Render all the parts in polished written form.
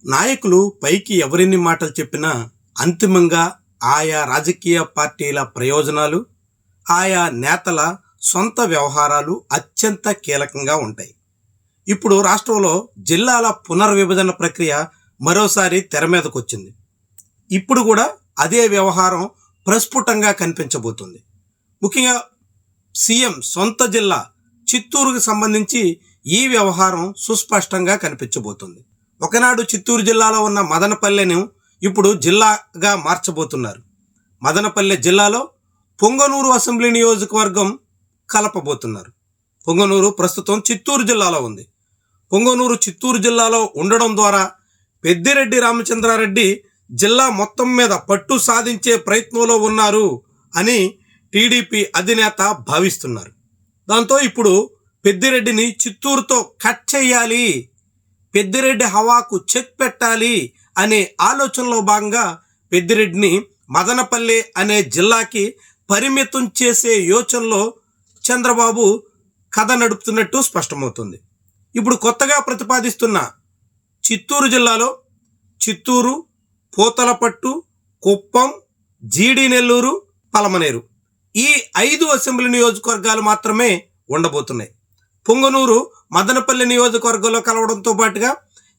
నాయకులు పైకి ఎవరెన్ని మాటలు చెప్పినా అంతిమంగా ఆయా రాజకీయ పార్టీల ప్రయోజనాలు, ఆయా నేతల సొంత వ్యవహారాలు అత్యంత కీలకంగా ఉంటాయి. ఇప్పుడు రాష్ట్రంలో జిల్లాల పునర్విభజన ప్రక్రియ మరోసారి తెర మీదకు వచ్చింది. ఇప్పుడు కూడా అదే వ్యవహారం ప్రస్ఫుటంగా కనిపించబోతుంది. ముఖ్యంగా సీఎం సొంత జిల్లా చిత్తూరుకు సంబంధించి ఈ వ్యవహారం సుస్పష్టంగా కనిపించబోతుంది. ఒకనాడు చిత్తూరు జిల్లాలో ఉన్న మదనపల్లెను ఇప్పుడు జిల్లాగా మార్చబోతున్నారు. మదనపల్లె జిల్లాలో పొంగనూరు అసెంబ్లీ నియోజకవర్గం కలపబోతున్నారు. పొంగనూరు ప్రస్తుతం చిత్తూరు జిల్లాలో ఉంది. పొంగనూరు చిత్తూరు జిల్లాలో ఉండడం ద్వారా పెద్దిరెడ్డి రామచంద్రారెడ్డి జిల్లా మొత్తం మీద పట్టు సాధించే ప్రయత్నంలో ఉన్నారు అని టీడీపీ అధినేత భావిస్తున్నారు. దాంతో ఇప్పుడు పెద్దిరెడ్డిని చిత్తూరుతో కట్ చేయాలి, పెద్దిరెడ్డి హవాకు చెక్ పెట్టాలి అనే ఆలోచనలో భాగంగా పెద్దిరెడ్డిని మదనపల్లె అనే జిల్లాకి పరిమితం చేసే యోచనలో చంద్రబాబు కథ నడుపుతున్నట్టు స్పష్టమవుతుంది. ఇప్పుడు కొత్తగా ప్రతిపాదిస్తున్న చిత్తూరు జిల్లాలో చిత్తూరు, పూతలపట్టు, కుప్పం, జీడి నెల్లూరు, పలమనేరు ఈ 5 అసెంబ్లీ నియోజకవర్గాలు మాత్రమే ఉండబోతున్నాయి. పొంగనూరు మదనపల్లి నియోజకవర్గంలో కలవడంతో పాటుగా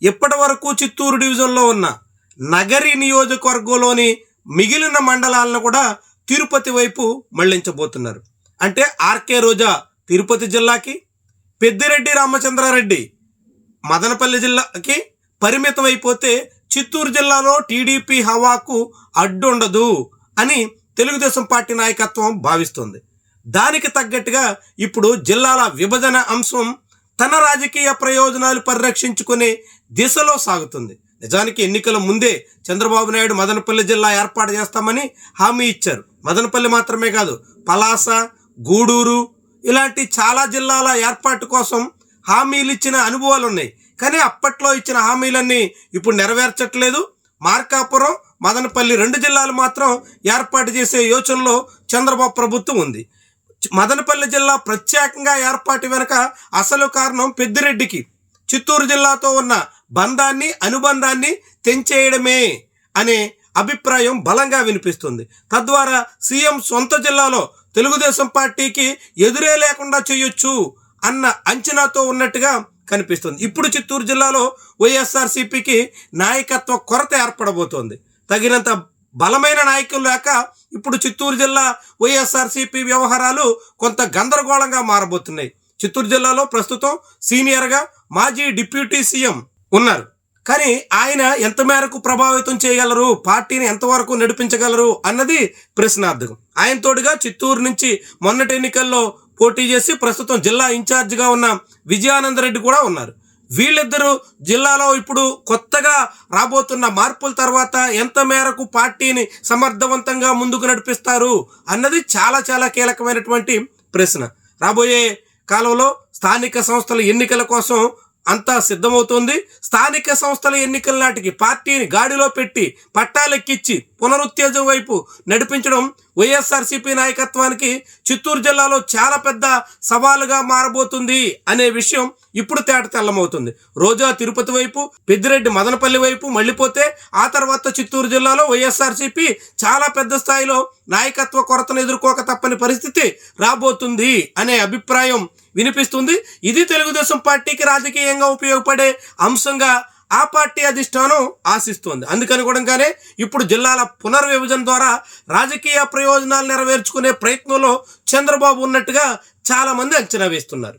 ఇప్పటి వరకు చిత్తూరు డివిజన్లో ఉన్న నగరి నియోజకవర్గంలోని మిగిలిన మండలాలను కూడా తిరుపతి వైపు మళ్లించబోతున్నారు. అంటే ఆర్కే రోజా తిరుపతి జిల్లాకి, పెద్దిరెడ్డి రామచంద్రారెడ్డి మదనపల్లి జిల్లాకి పరిమితం అయిపోతే చిత్తూరు జిల్లాలో టీడీపీ హవాకు అడ్డుండదు అని తెలుగుదేశం పార్టీ నాయకత్వం భావిస్తోంది. దానికి తగ్గట్టుగా ఇప్పుడు జిల్లాల విభజన అంశం తన రాజకీయ ప్రయోజనాలు పరిరక్షించుకునే దిశలో సాగుతుంది. నిజానికి ఎన్నికల ముందే చంద్రబాబు నాయుడు మదనపల్లి జిల్లా ఏర్పాటు చేస్తామని హామీ ఇచ్చారు. మదనపల్లి మాత్రమే కాదు, పలాస, గూడూరు ఇలాంటి చాలా జిల్లాల ఏర్పాటు కోసం హామీలు ఇచ్చిన అనుభవాలు ఉన్నాయి. కానీ అప్పట్లో ఇచ్చిన హామీలన్నీ ఇప్పుడు నెరవేర్చట్లేదు. మార్కాపురం, మదనపల్లి 2 జిల్లాలు మాత్రం ఏర్పాటు చేసే యోచనలో చంద్రబాబు ప్రభుత్వం ఉంది. మదనపల్లి జిల్లా ప్రత్యేకంగా ఏర్పాటు వెనుక అసలు కారణం పెద్దిరెడ్డికి చిత్తూరు జిల్లాతో ఉన్న బంధాన్ని, అనుబంధాన్ని తెంచేయడమే అనే అభిప్రాయం బలంగా వినిపిస్తుంది. తద్వారా సీఎం సొంత జిల్లాలో తెలుగుదేశం పార్టీకి ఎదురే లేకుండా చేయొచ్చు అన్న అంచనాతో ఉన్నట్టుగా కనిపిస్తుంది. ఇప్పుడు చిత్తూరు జిల్లాలో వైఎస్ఆర్సీపీకి నాయకత్వ కొరత ఏర్పడబోతోంది. తగినంత బలమైన నాయకులు లేక ఇప్పుడు చిత్తూరు జిల్లా వైఎస్ఆర్సీపీ వ్యవహారాలు కొంత గందరగోళంగా మారబోతున్నాయి. చిత్తూరు జిల్లాలో ప్రస్తుతం సీనియర్గా మాజీ డిప్యూటీ సీఎం ఉన్నారు. కానీ ఆయన ఎంత మేరకు ప్రభావితం చేయగలరు, పార్టీని ఎంతవరకు నడిపించగలరు అన్నది ప్రశ్నార్థకం. ఆయన తోడుగా చిత్తూరు నుంచి మొన్నటి ఎన్నికల్లో పోటీ చేసి ప్రస్తుతం జిల్లా ఇన్ఛార్జిగా ఉన్న విజయానందరెడ్డి కూడా ఉన్నారు. వీళ్ళిద్దరూ జిల్లాలో ఇప్పుడు కొత్తగా రాబోతున్న మార్పుల తర్వాత ఎంత మేరకు పార్టీని సమర్థవంతంగా ముందుకు నడిపిస్తారు అన్నది చాలా చాలా కీలకమైనటువంటి ప్రశ్న. రాబోయే కాలంలో స్థానిక సంస్థల ఎన్నికల కోసం అంతా సిద్ధమవుతోంది. స్థానిక సంస్థల ఎన్నికల నాటికి పార్టీని గాడిలో పెట్టి పట్టాలెక్కించి పునరుత్తేజం వైపు నడిపించడం వైఎస్ఆర్సీపీ నాయకత్వానికి చిత్తూరు జిల్లాలో చాలా పెద్ద సవాలుగా మారబోతుంది అనే విషయం ఇప్పుడు తేటతెల్లమవుతుంది. రోజా తిరుపతి వైపు, పెద్దిరెడ్డి మదనపల్లి వైపు మళ్ళీపోతే ఆ తర్వాత చిత్తూరు జిల్లాలో వైఎస్ఆర్సీపీ చాలా పెద్ద స్థాయిలో నాయకత్వ కొరతను ఎదుర్కోక తప్పని పరిస్థితి రాబోతుంది అనే అభిప్రాయం వినిపిస్తుంది. ఇది తెలుగుదేశం పార్టీకి రాజకీయంగా ఉపయోగపడే అంశంగా ఆ పార్టీ అధిష్టానం ఆశిస్తోంది. అందుకని కూడానే ఇప్పుడు జిల్లాల పునర్విభజన ద్వారా రాజకీయ ప్రయోజనాలు నెరవేర్చుకునే ప్రయత్నంలో చంద్రబాబు ఉన్నట్టుగా చాలా మంది అంచనా వేస్తున్నారు.